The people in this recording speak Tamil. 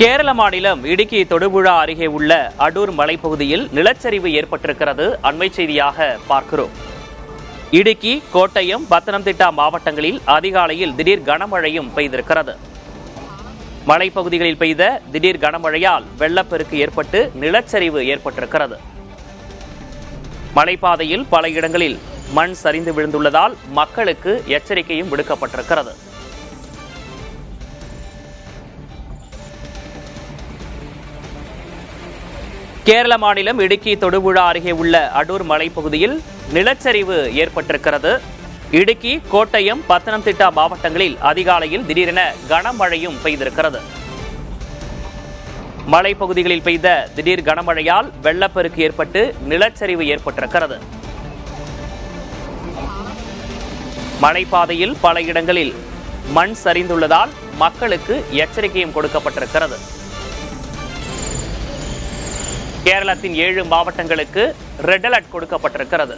கேரள மாநிலம் இடுக்கி தொடுபுழா அருகே உள்ள அடூர் மலைப்பகுதியில் நிலச்சரிவு ஏற்பட்டிருக்கிறது. அண்மை செய்தியாக பார்க்கிறோம். இடுக்கி, கோட்டயம், பத்தனம்திட்டா மாவட்டங்களில் அதிகாலையில் திடீர் கனமழையும் பெய்திருக்கிறது. மலைப்பகுதிகளில் பெய்த திடீர் கனமழையால் வெள்ளப்பெருக்கு ஏற்பட்டு நிலச்சரிவு ஏற்பட்டிருக்கிறது. மலைப்பாதையில் பல இடங்களில் மண் சரிந்து விழுந்துள்ளதால் மக்களுக்கு எச்சரிக்கையும் விடுக்கப்பட்டிருக்கிறது. கேரள மாநிலம் இடுக்கி தொடுபுழா அருகே உள்ள அடூர் மலைப்பகுதியில் நிலச்சரிவு ஏற்பட்டிருக்கிறது. இடுக்கி, கோட்டயம், பத்தனம்திட்டா மாவட்டங்களில் அதிகாலையில் திடீரென கனமழையும் பெய்திருக்கிறது. மலைப்பகுதிகளில் பெய்த திடீர் கனமழையால் வெள்ளப்பெருக்கு ஏற்பட்டு நிலச்சரிவு ஏற்பட்டிருக்கிறது. மலைப்பாதையில் பல இடங்களில் மண் சரிந்துள்ளதால் மக்களுக்கு எச்சரிக்கையும் கொடுக்கப்பட்டிருக்கிறது. கேரளத்தின் 7 மாவட்டங்களுக்கு ரெட் அலர்ட் கொடுக்கப்பட்டிருக்கிறது.